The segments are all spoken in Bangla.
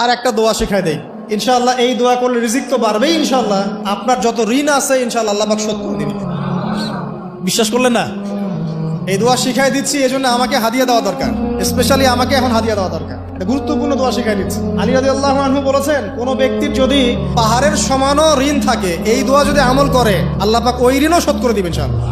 আর একটা দোয়া শেখায় দেই, ইনশাআল্লাহ এই দোয়া করলে রিজিক তো বাড়বেই ইনশাআল্লাহ। আপনার যত ঋণ আছে ইনশাআল্লাহ আল্লাহ পাক শোধ করে দিবেন। বিশ্বাস করলেন না? এই দোয়া শিখাই দিচ্ছি, এজন্য আমাকে হাদিয়া দেওয়া দরকার, স্পেশালি আমাকে এখন হাদিয়া দেওয়া দরকার। এটা গুরুত্বপূর্ণ দোয়া শিখাই দিচ্ছি। আলী রাদিয়াল্লাহু আনহু বলেছেন, কোন ব্যক্তির যদি পাহাড়ের সমানও ঋণ থাকে, এই দোয়া যদি আমল করে আল্লাহ পাক ওই ঋণও শোধ করে দিবেন ইনশাআল্লাহ।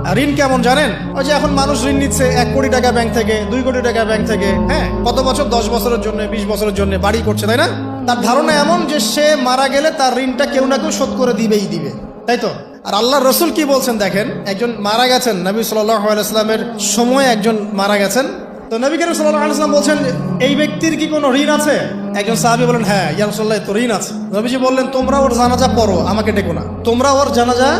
আর ঋণ কেমন জানেন? ওই যে এখন মানুষ ঋণ নিচ্ছে 1 কোটি টাকা ব্যাংক থেকে, 2 কোটি টাকা ব্যাংক থেকে, হ্যাঁ, কত বছর, 10 বছরের জন্য, 20 বছরের জন্য বাড়ি করছে, তাই না? তার ধারণা এমন যে সে মারা গেলে তার ঋণটা কেউ না কেউ শোধ করে দিবেই দিবে, তাই তো? আর আল্লাহ রসুল কি বলছেন দেখেন, একজন মারা গেছেন, নবী সাল্লাল্লাহু আলাইহি ওয়াসাল্লামের সময় একজন মারা গেছেন। তো নবী করিম সাল্লাল্লাহু আলাইহি ওয়াসাল্লাম বলছেন, এই ব্যক্তির কি কোনো ঋণ আছে? একজন সাহাবী বলেন, হ্যাঁ ইয়া রাসূলুল্লাহ, তো ঋণ আছে। নবীজি বললেন, তোমরা ওর জানাজা পড়ো, আমাকে ডেকো না, তোমরা ওর জানাজা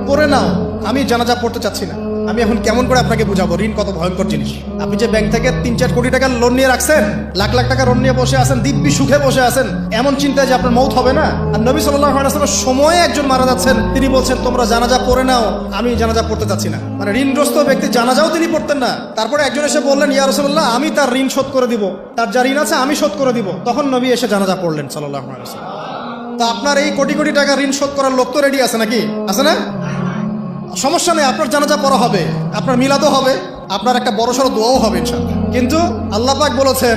পড়ে নাও, আমি জানাজা পড়তে চাচ্ছি না। আমি এখন কেমন করে আপনাকে বুঝাবো ঋণ কত ভয়ঙ্কর জিনিস? আপনি যে ব্যাংক থেকে 3-4 কোটি টাকার লোন নিয়ে রাখছেন, লাখ লাখ টাকা লোন নিয়ে বসে আছেন, দিব্যি সুখে বসে আছেন, এমন চিন্তায় যে আপনার মৌত হবে না। আর নবী সাল্লাল্লাহু আলাইহি ওয়াসাল্লামের সময়ে একজন মারা যাচ্ছেন, তিনি বলছেন তোমরা জানাজা পড়ে নাও, আমি জানাজা পড়তে চাচ্ছি না। মানে ঋণগ্রস্ত ব্যক্তি জানাজাও তিনি পড়তেন না। তারপরে একজন এসে বললেন, ইয়া রাসূলুল্লাহ, আমি তার ঋণ শোধ করে দিব, তার যা ঋণ আছে আমি শোধ করে দিব। তখন নবী এসে জানাজা পড়লেন সাল্লাল্লাহু আলাইহি ওয়াসাল্লাম। তো আপনার এই কোটি কোটি টাকা ঋণ শোধ করার লোক তো রেডি আছে নাকি? আছে না? সমস্যা নেই, আপনার জানাজা পড়া হবে, আপনার মিলাদও হবে, আপনার একটা বড়সড় দোয়াও হবে ইনশাআল্লাহ। কিন্তু আল্লাহ পাক বলেছেন,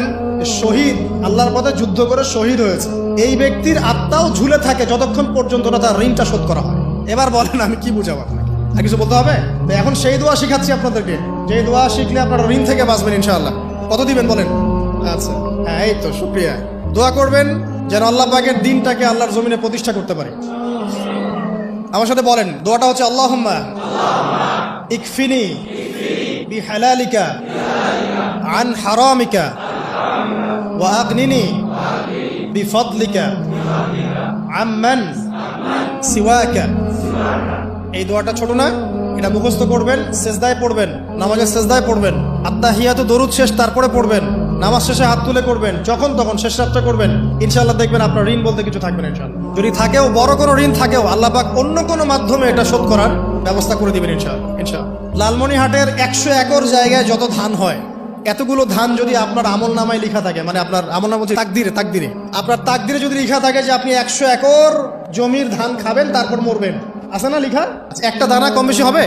শহীদ, আল্লাহর পথে যুদ্ধ করে শহীদ হয়েছে, এই ব্যক্তির আত্মাও ঝুলে থাকে যতক্ষণ পর্যন্ত না তার ঋণটা শোধ করা হয়। এবার বলেন আমি কি বুঝাবো আপনাকে? আর কিছু বলতে হবে? তো এখন সেই দোয়া শিখাচ্ছি আপনাদেরকে, যে দোয়া শিখলে আপনারা ঋণ থেকে বাঁচবেন ইনশাআল্লাহ। কত দিবেন বলেন? আচ্ছা, হ্যাঁ, এই তো শুকরিয়া। দোয়া করবেন যেন আল্লাহ পাকের দিনটাকে আল্লাহর জমিনে প্রতিষ্ঠা করতে পারে। আমার সাথে বলেন, দোয়াটা হচ্ছে, আল্লাহুম্মা ইকফিনি বিহালালিকা আন হারামিকা ওয়া আগনিনি বিফদলিকা আম্মান সিওয়াকা। এই দোয়াটা ছোট না, এটা মুখস্থ করবেন, সেজদায় পড়বেন, নামাজের সেজদায় পড়বেন, আত্তাহিয়াতু দরুদ শেষ তারপরে পড়বেন, নামাজ শেষে হাত তুলে করবেন, যখন তখন শেষ রাতটা করবেন, ইনশাআল্লাহ দেখবেন আপনার ঋণ বলতে কিছু থাকবে না ইনশাআল্লাহ। যদি থাকেও, বড় কোনো ঋণ থাকেও, আল্লাহ পাক অন্য কোনো মাধ্যমে এটা শোধ করার ব্যবস্থা করে দিবেন ইনশাআল্লাহ। ইনশাআল্লাহ লালমনিরহাটের 100 একর জায়গায় যত ধান হয়, এতগুলো ধান যদি আপনার আমল নামায় লেখা থাকে, মানে আপনার আমল নামা তাকদিরে, আপনার তাকদিরে যদি লেখা থাকে যে আপনি 100 একর জমির ধান খাবেন তারপর মরবেন, আছে না লেখা? একটা দানা কম বেশি হবে?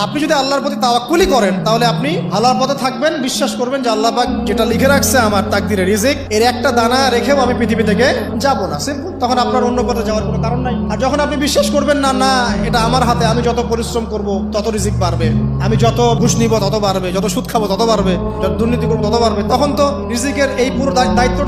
আপনি যদি আল্লাহর প্রতি তাওয়াক্কুলি করেন, তাহলে আপনি আল্লাহর পথে থাকবেন, বিশ্বাস করবেন যে আল্লাহ পাক যেটা লিখে রাখছে আমার তাকদিরে রিজিক, এর একটা দানা রেখেও আমি পৃথিবী থেকে যাব না, সিম্পল। তখন আপনার অন্য পথে যাওয়ার কোনো কারণ নাই। আর যখন আপনি বিশ্বাস করবেন না, না এটা আমার হাতে, আমি যত পরিশ্রম করব তত রিজিক বাড়বে, আমি যত ঘুষ নিব তত বাড়বে, যত সুদ খাবো তত বাড়বে, যত দুর্নীতি করবো তত বাড়বে, তখন তো রিজিকের এই পুরো দায়িত্ব